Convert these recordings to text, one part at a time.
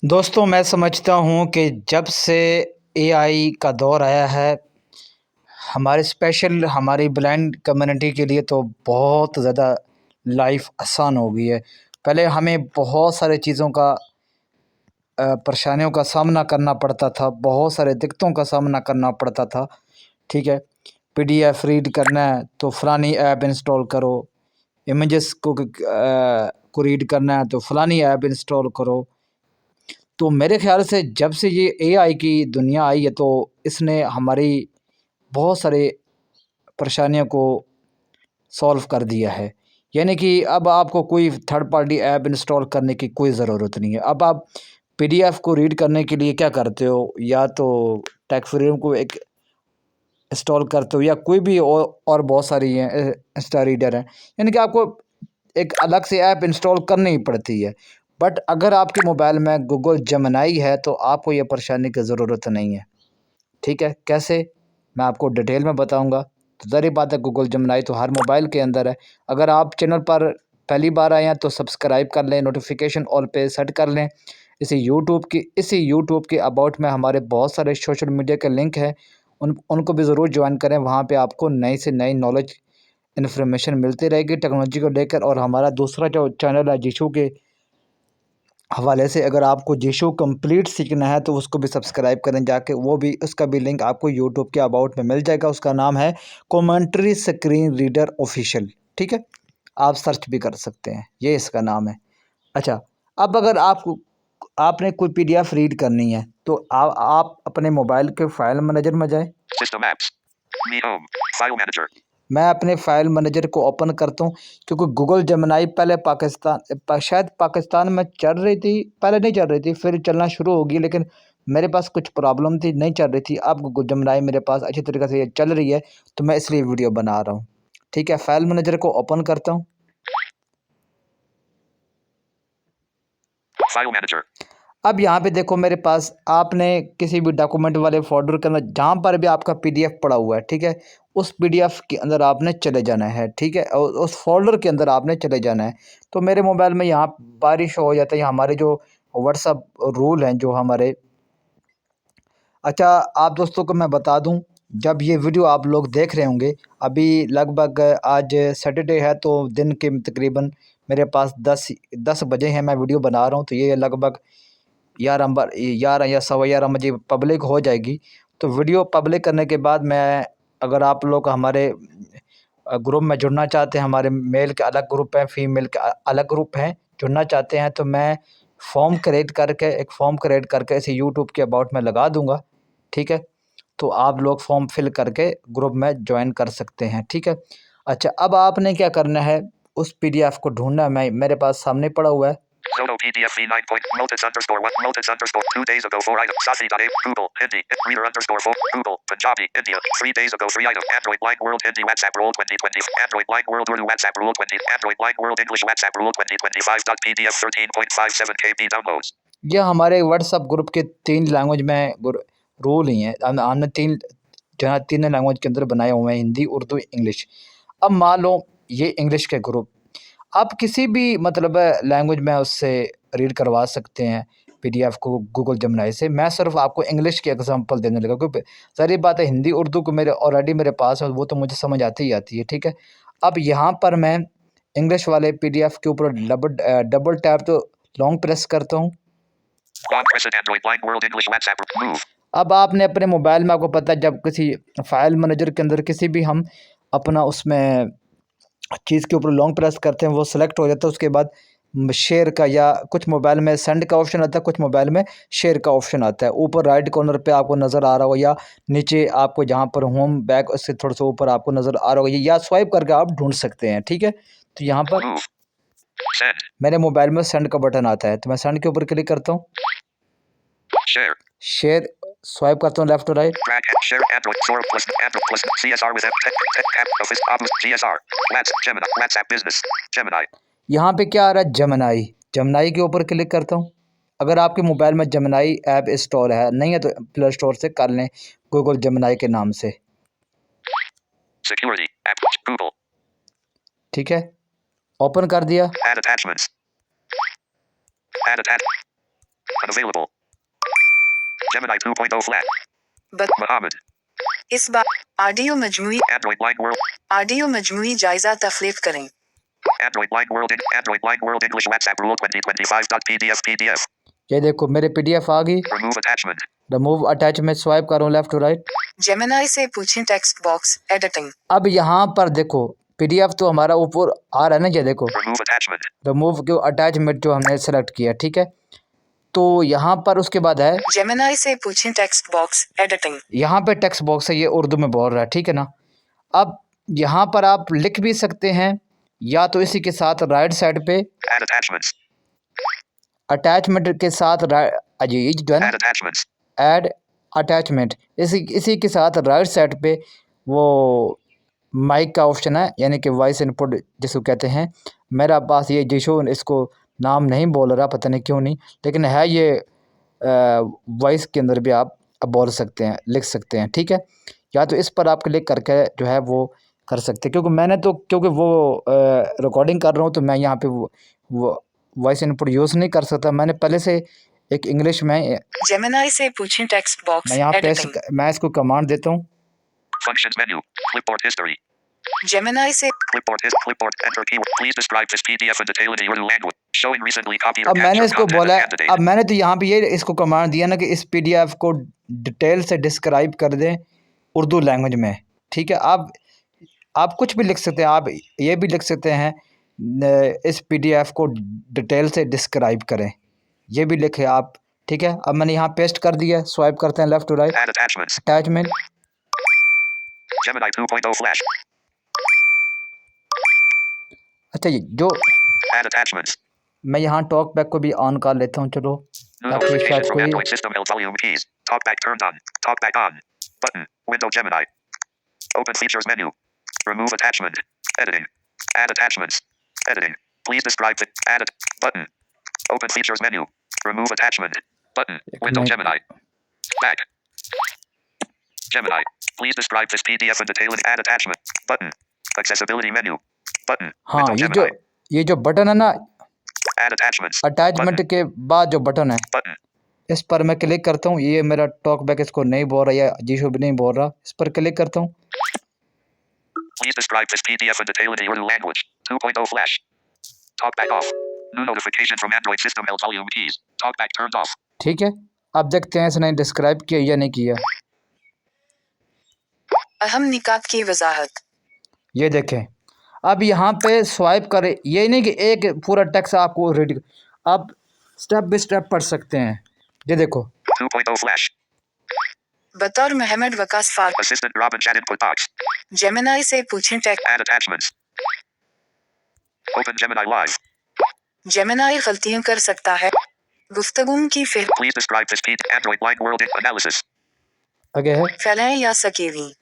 दोस्तों, मैं समझता हूँ कि जब से एआई का दौर आया है, हमारी ब्लाइंड कम्युनिटी के लिए तो बहुत ज़्यादा लाइफ आसान हो गई है। पहले हमें बहुत सारी चीज़ों का परेशानियों का सामना करना पड़ता था, बहुत सारे दिक्कतों का सामना करना पड़ता था, ठीक है? पीडीएफ रीड करना है तो फ़लानी ऐप इंस्टॉल करो, इमेजेस को रीड करना है तो फ़लानी ऐप इंस्टॉल करो। तो मेरे ख़्याल से जब से ये एआई की दुनिया आई है तो इसने हमारी बहुत सारे परेशानियों को सॉल्व कर दिया है। यानी कि अब आपको कोई थर्ड पार्टी ऐप इंस्टॉल करने की कोई ज़रूरत नहीं है। अब आप पीडीएफ को रीड करने के लिए क्या करते हो, या तो टेक्स्ट को एक इंस्टॉल करते हो या कोई भी और बहुत सारी हैं इंस्टा रीडर हैं। यानी कि आपको एक अलग से ऐप इंस्टॉल करनी ही पड़ती है। बट अगर आपके मोबाइल में गूगल जेमिनी है तो आपको ये परेशानी की ज़रूरत नहीं है। ठीक है, कैसे? मैं आपको डिटेल में बताऊंगा। तो ज़ाहिर बात है, गूगल जेमिनी तो हर मोबाइल के अंदर है। अगर आप चैनल पर पहली बार आए हैं तो सब्सक्राइब कर लें, नोटिफिकेशन ऑल पे सेट कर लें। इसी यूट्यूब के अबाउट में हमारे बहुत सारे सोशल मीडिया के लिंक हैं, उनको भी ज़रूर ज्वाइन करें। वहाँ पे आपको नई से नई नॉलेज इन्फॉर्मेशन मिलती रहेगी टेक्नोलॉजी को लेकर। और हमारा दूसरा जो चैनल है जीशू के हवाले से, अगर आपको जीशू कंप्लीट सीखना है तो उसको भी सब्सक्राइब करें जाके। वो भी, उसका भी लिंक आपको यूट्यूब के अबाउट में मिल जाएगा। उसका नाम है कमेंट्री स्क्रीन रीडर ऑफिशियल। ठीक है, आप सर्च भी कर सकते हैं, ये इसका नाम है। अच्छा, अब अगर आपने कोई पीडीएफ रीड करनी है तो आप अपने मोबाइल के फाइल मैनेजर में जाएं। सिस्टम एप्स, मी होम, फाइल मैनेजर। मैं अपने फाइल मैनेजर को ओपन करता हूँ, क्योंकि गूगल जेमिनी पहले शायद पाकिस्तान में चल रही थी, पहले नहीं चल रही थी, फिर चलना शुरू होगी, लेकिन मेरे पास कुछ प्रॉब्लम थी, नहीं चल रही थी। अब गूगल जेमिनी मेरे पास अच्छी तरीके से ये चल रही है, तो मैं इसलिए वीडियो बना रहा हूँ। ठीक है, फाइल मैनेजर को ओपन करता हूँ। फाइल मैनेजर, अब यहाँ पे देखो, मेरे पास आपने किसी भी डॉक्यूमेंट वाले फोल्डर के अंदर जहाँ पर भी आपका पीडीएफ पड़ा हुआ है, ठीक है, उस पीडीएफ के अंदर आपने चले जाना है। ठीक है, और उस फोल्डर के अंदर आपने चले जाना है। तो मेरे मोबाइल में यहाँ बारिश हो जाता है, हमारे जो व्हाट्सअप रूल हैं जो हमारे। अच्छा, आप दोस्तों को मैं बता दूं, जब ये वीडियो आप लोग देख रहे होंगे, अभी लगभग आज सैटरडे है, तो दिन के तकरीबन मेरे पास 10 बजे हैं, मैं वीडियो बना रहा हूँ, तो ये लगभग 11 या 11:15 बजे पब्लिक हो जाएगी। तो वीडियो पब्लिक करने के बाद मैं, अगर आप लोग हमारे ग्रुप में जुड़ना चाहते हैं, हमारे मेल के अलग ग्रुप हैं, फीमेल के अलग ग्रुप हैं, जुड़ना चाहते हैं, तो मैं एक फॉर्म क्रिएट करके इसे यूट्यूब के अबाउट में लगा दूंगा। ठीक है, तो आप लोग फॉर्म फिल करके ग्रुप में ज्वाइन कर सकते हैं। ठीक है। अच्छा, अब आपने क्या करना है, उस पीडीएफ को ढूंढना है। मेरे पास सामने पड़ा हुआ है। Zoho PDF V9 point Multis underscore what Multis underscore 2 days ago 4 item Safi.a Google Hindi reader underscore 4 Google Punjabi India 3 days ago 3 item Android Line World Hindi WhatsApp Rule 2020 Android Line World Urdu WhatsApp Rule 20 Android Line World English WhatsApp Rule 2025.pdf 13.57 KB downloads। ये हमारे WhatsApp group के 3 language में rule ही हैं। हमने तीन language के अंदर बनाए हुए हैं, हिंदी, उर्दू, इंग्लिश। अब मान लो ये इंग्लिश के ग्रुप, आप किसी भी मतलब लैंग्वेज में उससे रीड करवा सकते हैं पीडीएफ को गूगल जेमिनी से। मैं सिर्फ आपको इंग्लिश की एग्जांपल देने लगा, क्योंकि सारी बात है, हिंदी उर्दू को मेरे पास है, वो तो मुझे समझ आती ही आती है। ठीक है, अब यहाँ पर मैं इंग्लिश वाले पीडीएफ के ऊपर डबल टैप तो लॉन्ग प्रेस करता हूँ। Android Line World English WhatsApp move। अब आपने अपने मोबाइल में, आपको पता है, जब किसी फाइल मैनेजर के अंदर किसी भी हम अपना उसमें चीज़ के ऊपर लॉन्ग प्रेस करते हैं, वो सेलेक्ट हो जाता है। उसके बाद शेयर का, या कुछ मोबाइल में सेंड का ऑप्शन आता है, कुछ मोबाइल में शेयर का ऑप्शन आता है। ऊपर राइट कॉर्नर पे आपको नज़र आ रहा हो, या नीचे आपको जहाँ पर होम बैक, उससे थोड़ा सा ऊपर आपको नज़र आ रहा होगा, या स्वाइप करके आप ढूंढ सकते हैं। ठीक है, तो यहाँ पर मेरे मोबाइल में सेंड का बटन आता है, तो मैं सेंड के ऊपर क्लिक करता हूँ। शेयर स्वाइप करता हूँ लेफ्ट टू राइट। यहाँ पे क्या आ रहा है, जेमिनी। जेमिनी के ऊपर क्लिक करता हूँ। अगर आपके मोबाइल में जेमिनी ऐप इंस्टॉल है, नहीं है तो प्ले स्टोर से कर लें गूगल जेमिनी के नाम से। ठीक है, ओपन कर दिया। Unavailable. Gemini 2.0 flat. Muhammad. इस बार ऑडियो मजमूई Android Line World. ऑडियो मजमूई जायजा तफलीक करें। Android Line World. Android Line World English WhatsApp Rule 2025.pdf PDF. ये देखो मेरे PDF आ गई। Remove attachment. Remove attachment swipe करूँ लेफ्ट टू राइट। जेमिनाई से पूछें टेक्स्ट बॉक्स एडिटिंग। अब यहाँ पर देखो PDF तो हमारा ऊपर आ रहा है ना, ये देखो Remove attachment. रिमूव के अटैचमेंट जो हमने सेलेक्ट किया, ठीक है। तो यहाँ पर उसके बाद है जेमिनाई से पूछें टेक्स्ट बॉक्स एडिटिंग। यहाँ पे टेक्स्ट बॉक्स है, ये उर्दू में बोल रहा है, ठीक है ना। अब यहाँ पर आप लिख भी सकते हैं या तो इसी के साथ राइट साइड पे Add attachments. अटैचमेंट के साथ ये जो है ना Add attachments. ऐड अटैचमेंट, इसी के साथ राइट साइड पे वो माइक का ऑप्शन है, यानी कि वॉइस इनपुट जिसको कहते हैं। मेरा पास ये जिशो इसको नाम नहीं बोल रहा, पता नहीं क्यों नहीं, लेकिन है ये वॉइस के अंदर भी आप बोल सकते हैं, लिख सकते हैं, ठीक है। या तो इस पर आप क्लिक करके जो है वो कर सकते हैं, क्योंकि वो रिकॉर्डिंग कर रहा हूँ तो मैं यहाँ पे वो वॉइस इनपुट यूज़ नहीं कर सकता। मैंने पहले से एक इंग्लिश में जेमिनाई से पूछें टेक्स्ट बॉक्स मैं यहाँ पे एडिटिंग। मैं इसको कमांड देता हूँ। Functions menu. Clipboard history. Gemini से Clipboard. Enter keyword. Please describe this PDF in detail in Urdu language. Showing recently copied or अब मैंने captured इसको content बोला as है, candidate. अब मैंने तो यहाँ पे ये इसको कमांड दिया ना कि इस PDF को डिटेल से डिस्क्राइब कर दें उर्दू लैंग्वेज में, ठीक है। आप कुछ भी लिख सकते हैं, आप ये भी लिख सकते हैं इस PDF को डिटेल से डिस्क्राइब करें, ये भी लिखे आप, ठीक है। अब मैंने यहाँ पेस्ट कर दिया, स्वाइप करते हैं left to right. Add attachments. Attachment Gemini 2.0 flash. अच्छा जी, जो Add attachments. मैं यहाँ टॉक बैक को भी ऑन कर लेता हूँ, चलो, New ताकि notification शायद from कोई Android system. L volume keys. Talkback turned on. Talkback on. Button. Window Gemini. Open features menu. Remove attachment. Editing. Add attachments. Editing. Please describe the add button. Open features menu. Remove attachment. Button. Window minute. Gemini. Back. Gemini. Please describe this PDF in detail and add attachment. Button. Accessibility menu. Button. हाँ, Window ये जो button है ना Add attachments. Attachment के बाद जो button है, Button. इस पर मैं क्लिक करता हूँ। ये मेरा टॉक बैक इसको नहीं बोल रहा, या जीशो भी नहीं बोल रहा, इस पर क्लिक करता हूँ। Please describe this PDF in detail in Urdu language. 2.0 flash. Talkback off. New notification from Android system. L volume keys. Talkback turned off. ठीक है, अब देखते हैं इसने डिस्क्राइब किया या नहीं किया। अहम निकात की वजाहत। ये देखें, अब यहाँ पे स्वाइप करें, ये नहीं कि एक पूरा टेक्स्ट आपको रीड, आप स्टेप बाय स्टेप पढ़ सकते हैं। ये देखो 2.0 flash. बतौर मोहम्मद वकास फार Assistant Robin chat input box. Gemini से पूछें text. Add attachments. Open Gemini Live. Gemini गलतियां कर सकता है। गुफ्तगू की फिर Please describe this PDF. Android Line World Analysis. आगे है फैलाएं या सकीवी।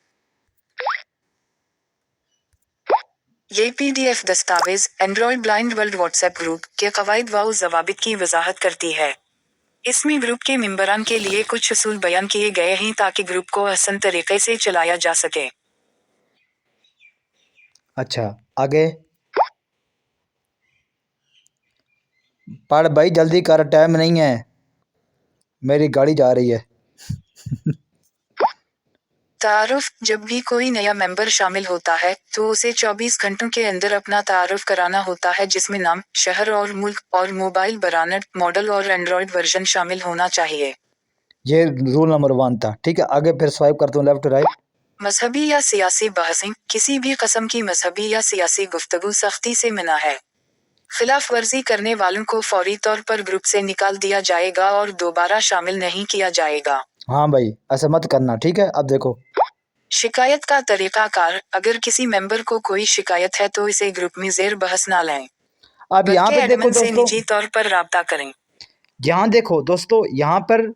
ये PDF दस्तावेज Android blind world WhatsApp group के कवायद व ज़वाबित की वजाहत करती है। इसमें ग्रुप के मेंबरान के लिए कुछ उसूल बयान किए गए हैं ताकि ग्रुप को आसान तरीके से चलाया जा सके। अच्छा, आगे पढ़ भाई, जल्दी कर, टाइम नहीं है, मेरी गाड़ी जा रही है। तारुफ। जब भी कोई नया मेंबर शामिल होता है तो उसे 24 घंटों के अंदर अपना तारुफ कराना होता है, जिसमें नाम, शहर और मुल्क और मोबाइल ब्रांड, मॉडल और एंड्रॉयड वर्जन शामिल होना चाहिए। ये रूल नंबर 1 था, ठीक है। आगे फिर स्वाइप करता हूँ लेफ्ट टू राइट। मजहबी या सियासी बहसें। किसी भी किस्म की मजहबी या सियासी गुफ्तगू सख्ती से मना है। खिलाफ वर्जी करने वालों को फौरी तौर पर ग्रुप से निकाल दिया जाएगा और दोबारा शामिल नहीं किया जाएगा। हाँ भाई, ऐसा मत करना, ठीक है। अब देखो शिकायत का तरीकाकार। अगर किसी मेंबर को कोई शिकायत है तो इसे ग्रुप में जेर बहस ना लाएं। अब यहाँ पे देखो एडमिन से दोस्तों, निजी तौर पर राब्ता करें। यहाँ देखो दोस्तों, यहाँ पर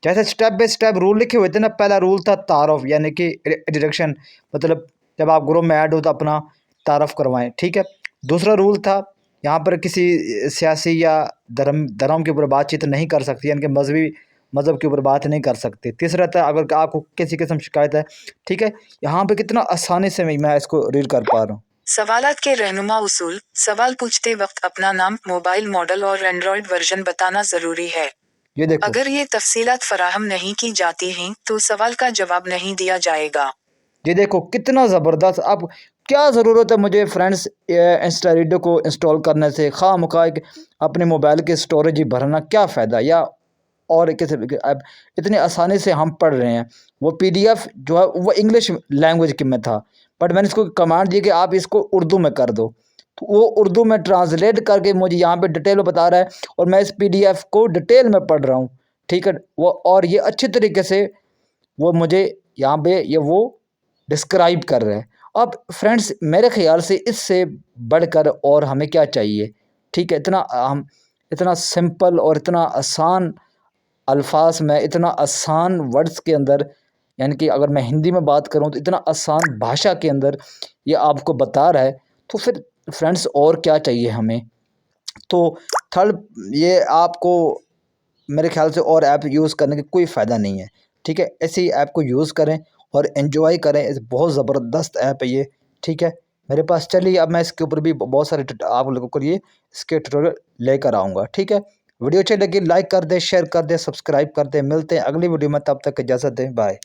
जैसे स्टेप बाय स्टेप रूल लिखे हुए थे ना। पहला रूल था तारुफ, यानी कि इंट्रोडक्शन, मतलब जब आप ग्रुप में ऐड हो तो अपना तारुफ करवाएं, ठीक है। दूसरा रूल था यहाँ पर किसी सियासी या धर्म के ऊपर बातचीत नहीं कर सकती, यानी कि मज़हब के ऊपर बात नहीं कर सकते। तीसरा था अगर आपको किसी किस्म शिकायत है, ठीक है। यहाँ पे कितना आसानी से मैं इसको रीड कर पा रहा हूँ। सवालात के रहनुमा उसूल। सवाल पूछते वक्त अपना नाम, मोबाइल मॉडल और एंड्रॉयड वर्जन बताना ज़रूरी है। ये देखो, अगर ये तफसीलात फराहम नहीं की जाती हैं तो सवाल का जवाब नहीं दिया जाएगा। ये देखो कितना ज़बरदस्त। अब क्या ज़रूरत है मुझे फ्रेंड्स इंस्टा रीडर को इंस्टॉल करने से, खामखा अपने मोबाइल के स्टोरेज ही भरना, क्या फ़ायदा। या और किसी अब इतनी आसानी से हम पढ़ रहे हैं। वो पीडीएफ जो है वो इंग्लिश लैंग्वेज के में था, बट मैंने इसको कमांड दी कि आप इसको उर्दू में कर दो, तो वो उर्दू में ट्रांसलेट करके मुझे यहाँ पे डिटेल में बता रहा है और मैं इस पीडीएफ को डिटेल में पढ़ रहा हूँ। ठीक है, वो और ये अच्छी तरीके से वो मुझे यहाँ पे ये वो डिस्क्राइब कर रहे हैं। अब फ्रेंड्स मेरे ख्याल से इससे बढ़कर और हमें क्या चाहिए। ठीक है, इतना हम इतना सिंपल और इतना आसान अल्फाज में, इतना आसान वर्ड्स के अंदर, यानी कि अगर मैं हिंदी में बात करूं तो इतना आसान भाषा के अंदर ये आपको बता रहा है, तो फिर फ्रेंड्स और क्या चाहिए हमें। तो थर्ड, ये आपको मेरे ख्याल से और ऐप यूज़ करने की कोई फ़ायदा नहीं है। ठीक है, ऐसी ऐप को यूज़ करें और एंजॉय करें। इस बहुत ज़बरदस्त ऐप है ये। ठीक है, मेरे पास चलिए अब मैं इसके ऊपर भी बहुत सारे आप लोगों के लिए इसके ट्यूटोरियल लेकर आऊँगा। ठीक है, वीडियो अच्छी लगी लाइक कर दें, शेयर कर दें, सब्सक्राइब कर दें। मिलते हैं अगली वीडियो में, तब तक इजाज़त दें, बाय।